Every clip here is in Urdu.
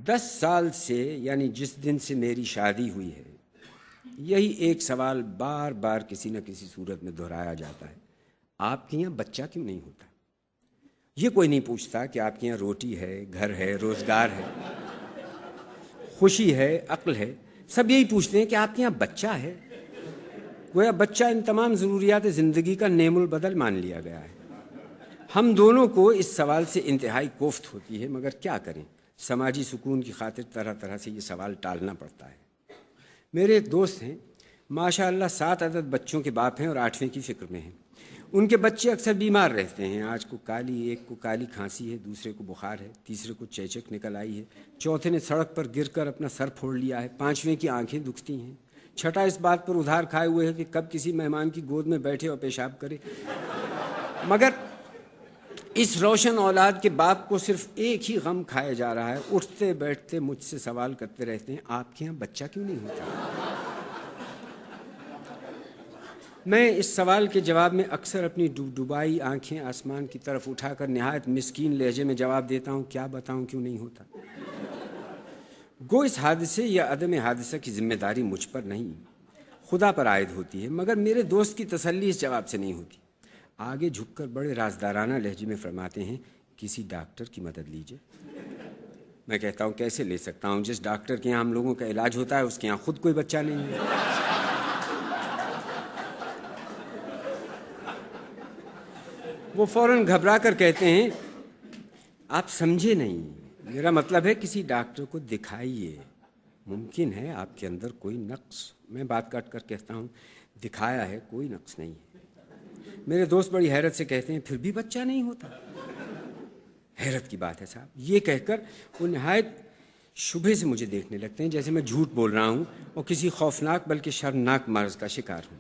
10 سال سے، یعنی جس دن سے میری شادی ہوئی ہے، یہی ایک سوال بار بار کسی نہ کسی صورت میں دہرایا جاتا ہے: آپ کے یہاں بچہ کیوں نہیں ہوتا؟ یہ کوئی نہیں پوچھتا کہ آپ کے یہاں روٹی ہے، گھر ہے، روزگار ہے، خوشی ہے، عقل ہے۔ سب یہی پوچھتے ہیں کہ آپ کے یہاں بچہ ہے۔ گویا بچہ ان تمام ضروریات زندگی کا نعم البدل مان لیا گیا ہے۔ ہم دونوں کو اس سوال سے انتہائی کوفت ہوتی ہے، مگر کیا کریں، سماجی سکون کی خاطر طرح طرح سے یہ سوال ٹالنا پڑتا ہے۔ میرے ایک دوست ہیں، ماشاء اللہ 7 عدد بچوں کے باپ ہیں اور 8ویں کی فکر میں ہیں۔ ان کے بچے اکثر بیمار رہتے ہیں۔ آج ایک کو کالی کھانسی ہے، دوسرے کو بخار ہے، تیسرے کو چیچک نکل آئی ہے، چوتھے نے سڑک پر گر کر اپنا سر پھوڑ لیا ہے، 5ویں کی آنکھیں دکھتی ہیں، چھٹا اس بات پر ادھار کھائے ہوئے ہے کہ کب کسی مہمان کی گود میں بیٹھے اور پیشاب کرے۔ مگر اس روشن اولاد کے باپ کو صرف ایک ہی غم کھایا جا رہا ہے۔ اٹھتے بیٹھتے مجھ سے سوال کرتے رہتے ہیں: آپ کے یہاں بچہ کیوں نہیں ہوتا؟ میں اس سوال کے جواب میں اکثر اپنی ڈبائی آنکھیں آسمان کی طرف اٹھا کر نہایت مسکین لہجے میں جواب دیتا ہوں: کیا بتاؤں کیوں نہیں ہوتا؟ گو اس حادثے یا عدم حادثہ کی ذمہ داری مجھ پر نہیں، خدا پر عائد ہوتی ہے، مگر میرے دوست کی تسلی اس جواب سے نہیں ہوتی۔ آگے جھک کر بڑے رازدارانہ لہجے میں فرماتے ہیں: کسی ڈاکٹر کی مدد لیجیے۔ میں کہتا ہوں: کیسے لے سکتا ہوں؟ جس ڈاکٹر کے یہاں ہم لوگوں کا علاج ہوتا ہے اس کے یہاں خود کوئی بچہ نہیں ہے۔ وہ فوراً گھبرا کر کہتے ہیں: آپ سمجھے نہیں، میرا مطلب ہے کسی ڈاکٹر کو دکھائیے، ممکن ہے آپ کے اندر کوئی نقص۔ میں بات کاٹ کر کہتا ہوں: دکھایا ہے، کوئی نقص نہیں ہے۔ میرے دوست بڑی حیرت سے کہتے ہیں: پھر بھی بچہ نہیں ہوتا؟ حیرت کی بات ہے صاحب۔ یہ کہہ کر وہ نہایت شبہ سے مجھے دیکھنے لگتے ہیں، جیسے میں جھوٹ بول رہا ہوں اور کسی خوفناک بلکہ شرمناک مرض کا شکار ہوں۔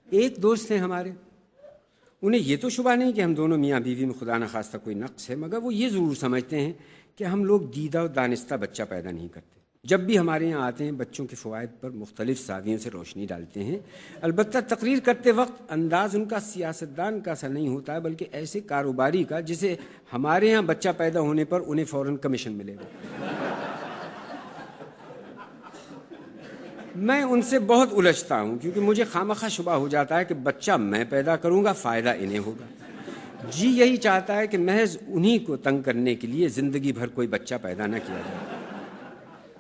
ایک دوست ہیں ہمارے، انہیں یہ تو شبہ نہیں کہ ہم دونوں میاں بیوی میں خدا نخواستہ کوئی نقص ہے، مگر وہ یہ ضرور سمجھتے ہیں کہ ہم لوگ دیدہ و دانستہ بچہ پیدا نہیں کرتے۔ جب بھی ہمارے یہاں آتے ہیں بچوں کے فوائد پر مختلف زاویوں سے روشنی ڈالتے ہیں، البتہ تقریر کرتے وقت انداز ان کا سیاستدان کا سا نہیں ہوتا ہے، بلکہ ایسے کاروباری کا جسے ہمارے یہاں بچہ پیدا ہونے پر انہیں فوراً کمیشن ملے گا۔ میں ان سے بہت الجھتا ہوں، کیونکہ مجھے خامخواہ شبہ ہو جاتا ہے کہ بچہ میں پیدا کروں گا، فائدہ انہیں ہوگا۔ جی یہی چاہتا ہے کہ محض انہی کو تنگ کرنے کے لیے زندگی بھر کوئی بچہ پیدا نہ کیا جائے۔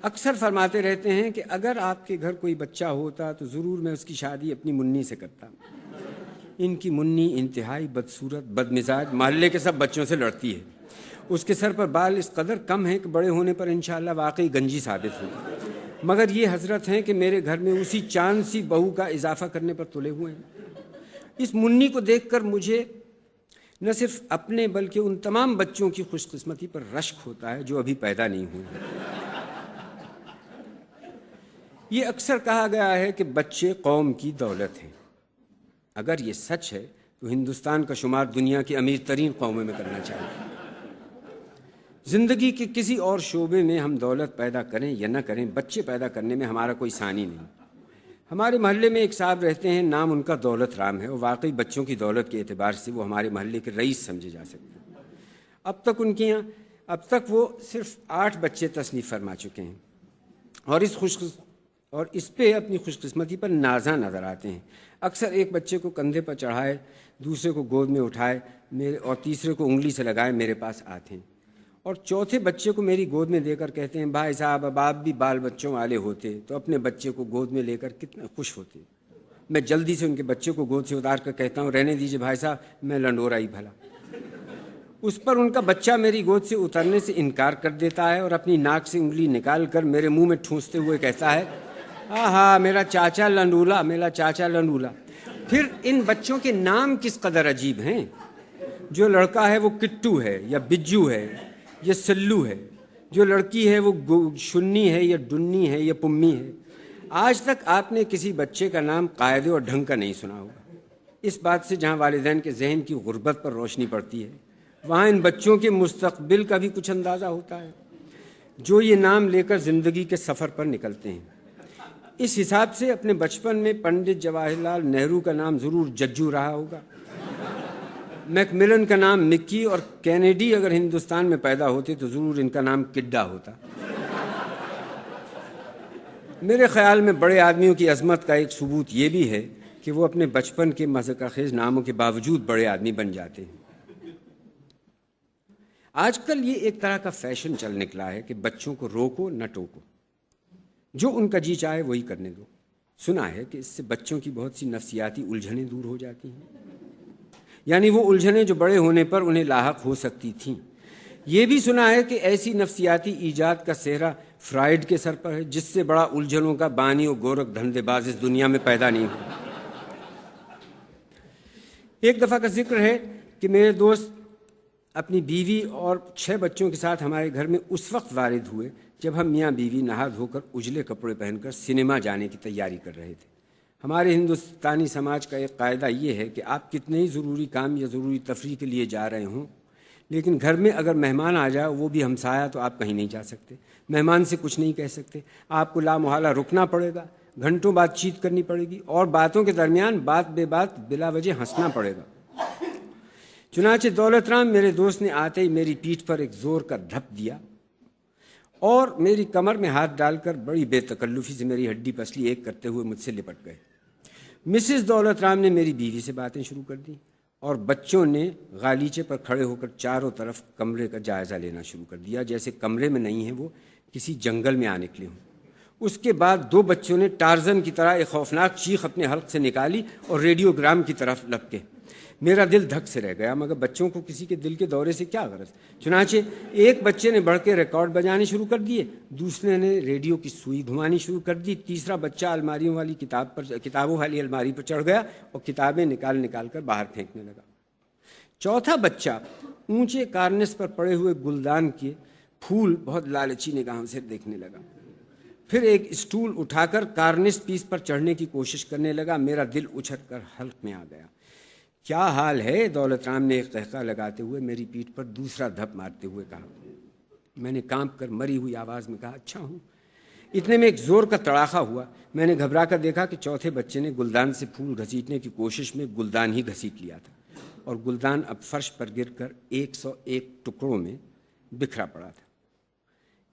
اکثر فرماتے رہتے ہیں کہ اگر آپ کے گھر کوئی بچہ ہوتا تو ضرور میں اس کی شادی اپنی منی سے کرتا۔ ان کی منی انتہائی بدصورت، بد مزاج، محلے کے سب بچوں سے لڑتی ہے۔ اس کے سر پر بال اس قدر کم ہیں کہ بڑے ہونے پر انشاءاللہ واقعی گنجی ثابت ہوگی، مگر یہ حضرت ہیں کہ میرے گھر میں اسی چاند سی بہو کا اضافہ کرنے پر تلے ہوئے ہیں۔ اس منی کو دیکھ کر مجھے نہ صرف اپنے بلکہ ان تمام بچوں کی خوش قسمتی پر رشک ہوتا ہے جو ابھی پیدا نہیں ہوئے۔ یہ اکثر کہا گیا ہے کہ بچے قوم کی دولت ہیں۔ اگر یہ سچ ہے تو ہندوستان کا شمار دنیا کی امیر ترین قوموں میں کرنا چاہیے۔ زندگی کے کسی اور شعبے میں ہم دولت پیدا کریں یا نہ کریں، بچے پیدا کرنے میں ہمارا کوئی ثانی نہیں۔ ہمارے محلے میں ایک صاحب رہتے ہیں، نام ان کا دولت رام ہے، اور واقعی بچوں کی دولت کے اعتبار سے وہ ہمارے محلے کے رئیس سمجھے جا سکتے ہیں۔ اب تک وہ صرف 8 بچے تصنیف فرما چکے ہیں، اور اس پہ اپنی خوش قسمتی پر نازاں نظر آتے ہیں۔ اکثر ایک بچے کو کندھے پر چڑھائے، دوسرے کو گود میں اٹھائے اور تیسرے کو انگلی سے لگائے میرے پاس آتے ہیں، اور چوتھے بچے کو میری گود میں دے کر کہتے ہیں: بھائی صاحب اب آپ بھی بال بچوں والے ہوتے تو اپنے بچے کو گود میں لے کر کتنے خوش ہوتے۔ میں جلدی سے ان کے بچے کو گود سے اتار کر کہتا ہوں: رہنے دیجیے بھائی صاحب، میں لنڈورا ہی بھلا۔ اس پر ان کا بچہ میری گود سے اترنے سے انکار کر دیتا ہے اور اپنی ناک سے انگلی نکال کر میرے منہ میں ٹھونستے ہوئے کہتا ہے: آہا میرا چاچا لنڈولا، میرا چاچا لنڈولا۔ پھر ان بچوں کے نام کس قدر عجیب ہیں۔ جو لڑکا ہے وہ کٹو ہے یا بجو ہے یا سلو ہے، جو لڑکی ہے وہ شنی ہے یا ڈنی ہے یا پمی ہے۔ آج تک آپ نے کسی بچے کا نام قاعدے اور ڈھنگ کا نہیں سنا ہوگا۔ اس بات سے جہاں والدین کے ذہن کی غربت پر روشنی پڑتی ہے، وہاں ان بچوں کے مستقبل کا بھی کچھ اندازہ ہوتا ہے، جو یہ نام لے کر زندگی کے سفر پر نکلتے ہیں۔ اس حساب سے اپنے بچپن میں پنڈت جواہر لال نہرو کا نام ضرور ججو رہا ہوگا۔ میکملن کا نام مکی اور کینیڈی اگر ہندوستان میں پیدا ہوتے تو ضرور ان کا نام کڈا ہوتا۔ میرے خیال میں بڑے آدمیوں کی عظمت کا ایک ثبوت یہ بھی ہے کہ وہ اپنے بچپن کے مذاق خیز ناموں کے باوجود بڑے آدمی بن جاتے ہیں۔ آج کل یہ ایک طرح کا فیشن چل نکلا ہے کہ بچوں کو روکو نہ ٹوکو، جو ان کا جی چاہے وہی کرنے دو۔ سنا ہے کہ اس سے بچوں کی بہت سی نفسیاتی الجھنیں دور ہو جاتی ہیں، یعنی وہ الجھنیں جو بڑے ہونے پر انہیں لاحق ہو سکتی تھیں۔ یہ بھی سنا ہے کہ ایسی نفسیاتی ایجاد کا سہرا فرائیڈ کے سر پر ہے، جس سے بڑا الجھنوں کا بانی و گورکھ دھندے باز اس دنیا میں پیدا نہیں ہوا۔ ایک دفعہ کا ذکر ہے کہ میرے دوست اپنی بیوی اور 6 بچوں کے ساتھ ہمارے گھر میں اس وقت وارد ہوئے جب ہم میاں بیوی نہا دھو کر اجلے کپڑے پہن کر سنیما جانے کی تیاری کر رہے تھے۔ ہمارے ہندوستانی سماج کا ایک قاعدہ یہ ہے کہ آپ کتنے ہی ضروری کام یا ضروری تفریح کے لیے جا رہے ہوں، لیکن گھر میں اگر مہمان آ جائے، وہ بھی ہمسایہ، تو آپ کہیں نہیں جا سکتے، مہمان سے کچھ نہیں کہہ سکتے، آپ کو لامحالہ رکنا پڑے گا، گھنٹوں بات چیت کرنی پڑے گی، اور باتوں کے درمیان بات بے بات بلا وجہ ہنسنا پڑے گا۔ چنانچہ دولت رام میرے دوست نے آتے ہی میری پیٹھ پر ایک زور کا دھپ دیا اور میری کمر میں ہاتھ ڈال کر بڑی بے تکلفی سے میری ہڈی پسلی ایک کرتے ہوئے مجھ سے لپٹ گئے۔ مسز دولت رام نے میری بیوی سے باتیں شروع کر دیں اور بچوں نے غالیچے پر کھڑے ہو کر چاروں طرف کمرے کا جائزہ لینا شروع کر دیا، جیسے کمرے میں نہیں ہیں، وہ کسی جنگل میں آ نکلے ہوں۔ اس کے بعد 2 بچوں نے ٹارزن کی طرح ایک خوفناک چیخ اپنے حلق سے نکالی اور ریڈیو گرام کی طرف لپکے۔ میرا دل دھک سے رہ گیا، مگر بچوں کو کسی کے دل کے دورے سے کیا غرض؟ چنانچہ ایک بچے نے بڑھ کے ریکارڈ بجانے شروع کر دیے، دوسرے نے ریڈیو کی سوئی گھمانی شروع کر دی، تیسرا بچہ کتابوں والی الماری پر چڑھ گیا اور کتابیں نکال نکال کر باہر پھینکنے لگا۔ چوتھا بچہ اونچے کارنس پر پڑے ہوئے گلدان کے پھول بہت لالچی نگاہوں سے دیکھنے لگا، پھر ایک اسٹول اٹھا کر کارنس پیس پر چڑھنے کی کوشش کرنے لگا۔ میرا دل اچھٹ کر حلق میں آ گیا۔ کیا حال ہے؟ دولت رام نے ایک قہقہ لگاتے ہوئے میری پیٹھ پر دوسرا دھپ مارتے ہوئے کہا۔ میں نے کانپ کر مری ہوئی آواز میں کہا، اچھا ہوں۔ اتنے میں ایک زور کا تڑاخا ہوا۔ میں نے گھبرا کر دیکھا کہ چوتھے بچے نے گلدان سے پھول گھسیٹنے کی کوشش میں گلدان ہی گھسیٹ لیا تھا اور گلدان اب فرش پر گر کر 101 ٹکڑوں میں بکھرا پڑا تھا۔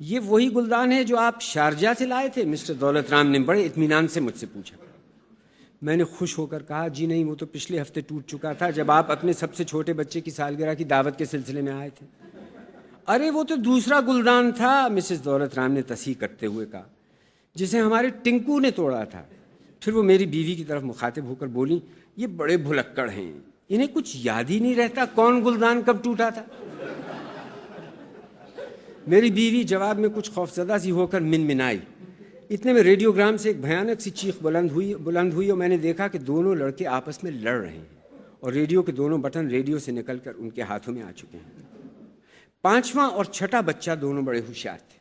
یہ وہی گلدان ہے جو آپ شارجہ سے لائے تھے؟ مسٹر دولت رام نے بڑے اطمینان سے مجھ سے پوچھا۔ میں نے خوش ہو کر کہا، جی نہیں، وہ تو پچھلے ہفتے ٹوٹ چکا تھا جب آپ اپنے سب سے چھوٹے بچے کی سالگرہ کی دعوت کے سلسلے میں آئے تھے۔ ارے وہ تو دوسرا گلدان تھا، مسز دولت رام نے تصحیح کرتے ہوئے کہا، جسے ہمارے ٹنکو نے توڑا تھا۔ پھر وہ میری بیوی کی طرف مخاطب ہو کر بولی، یہ بڑے بھلکڑ ہیں، انہیں کچھ یاد ہی نہیں رہتا کون گلدان کب ٹوٹا تھا۔ میری بیوی جواب میں کچھ خوفزدہ سی ہو کر منمنائی۔ اتنے میں ریڈیو گرام سے ایک بھیانک سی چیخ بلند ہوئی اور میں نے دیکھا کہ دونوں لڑکے آپس میں لڑ رہے ہیں اور ریڈیو کے دونوں بٹن ریڈیو سے نکل کر ان کے ہاتھوں میں آ چکے ہیں۔ 5واں اور 6ٹھا بچہ دونوں بڑے ہوشیار تھے۔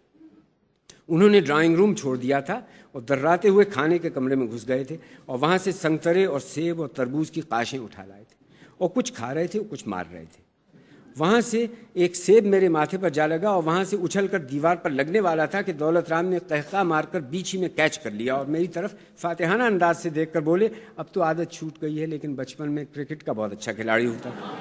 انہوں نے ڈرائنگ روم چھوڑ دیا تھا اور درراتے ہوئے کھانے کے کمرے میں گھس گئے تھے اور وہاں سے سنگترے اور سیب اور تربوز کی قاشیں اٹھا لائے تھے اور کچھ کھا رہے تھے اور کچھ مار رہے تھے۔ وہاں سے ایک سیب میرے ماتھے پر جا لگا اور وہاں سے اچھل کر دیوار پر لگنے والا تھا کہ دولت رام نے قہقہ مار کر بیچ ہی میں کیچ کر لیا اور میری طرف فاتحانہ انداز سے دیکھ کر بولے، اب تو عادت چھوٹ گئی ہے، لیکن بچپن میں کرکٹ کا بہت اچھا کھلاڑی ہوتا تھا۔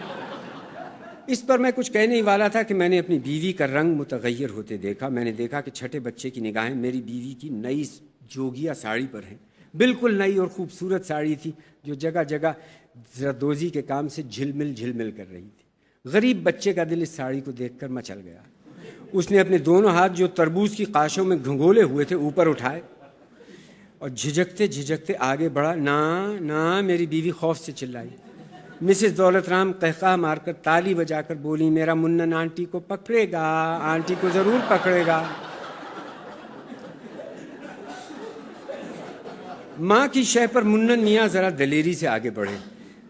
اس پر میں کچھ کہنے ہی والا تھا کہ میں نے اپنی بیوی کا رنگ متغیر ہوتے دیکھا۔ میں نے دیکھا کہ چھٹے بچے کی نگاہیں میری بیوی کی نئی جوگیا ساڑی پر ہیں۔ بالکل نئی اور خوبصورت ساڑی تھی جو جگہ جگہ زردوزی کے کام سے جھلمل جھلمل کر رہی تھی۔ غریب بچے کا دل اس ساڑی کو دیکھ کر مچل گیا۔ اس نے اپنے دونوں ہاتھ جو تربوز کی قاشوں میں گھنگولے ہوئے تھے اوپر اٹھائے اور جھجکتے جھجکتے آگے بڑھا۔ نا، میری بیوی خوف سے چلائی۔ مسز دولت رام قہقہ مار کر تالی بجا کر بولی، میرا منن آنٹی کو پکڑے گا، آنٹی کو ضرور پکڑے گا۔ ماں کی شہ پر منن میاں ذرا دلیری سے آگے بڑھے۔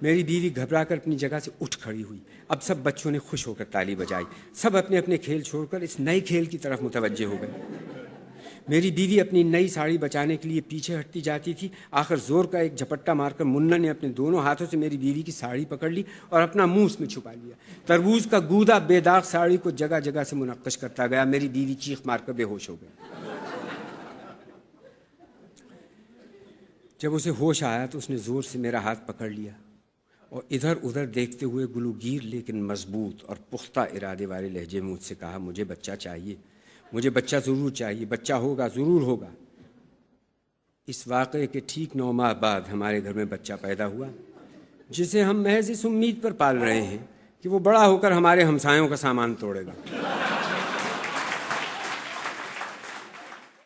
میری بیوی گھبرا کر اپنی جگہ سے اٹھ کھڑی ہوئی۔ اب سب بچوں نے خوش ہو کر تالی بجائی۔ سب اپنے اپنے کھیل چھوڑ کر اس نئے کھیل کی طرف متوجہ ہو گئے۔ میری بیوی اپنی نئی ساڑی بچانے کے لیے پیچھے ہٹتی جاتی تھی۔ آخر زور کا ایک جھپٹا مار کر منن نے اپنے دونوں ہاتھوں سے میری بیوی کی ساڑی پکڑ لی اور اپنا منہ اس میں چھپا لیا۔ تربوز کا گودا بے داغ ساڑی کو جگہ جگہ سے منقش کرتا گیا۔ میری بیوی چیخ مار کر بے ہوش ہو گئی۔ جب اسے ہوش آیا تو اس نے زور سے میرا ہاتھ پکڑ لیا اور ادھر ادھر دیکھتے ہوئے گلوگیر لیکن مضبوط اور پختہ ارادے والے لہجے میں مجھ سے کہا مجھے بچہ چاہیے، مجھے بچہ ضرور چاہیے، بچہ ہوگا، ضرور ہوگا۔ اس واقعے کے ٹھیک 9 ماہ بعد ہمارے گھر میں بچہ پیدا ہوا، جسے ہم محض اس امید پر پال رہے ہیں کہ وہ بڑا ہو کر ہمارے ہمسایوں کا سامان توڑے گا۔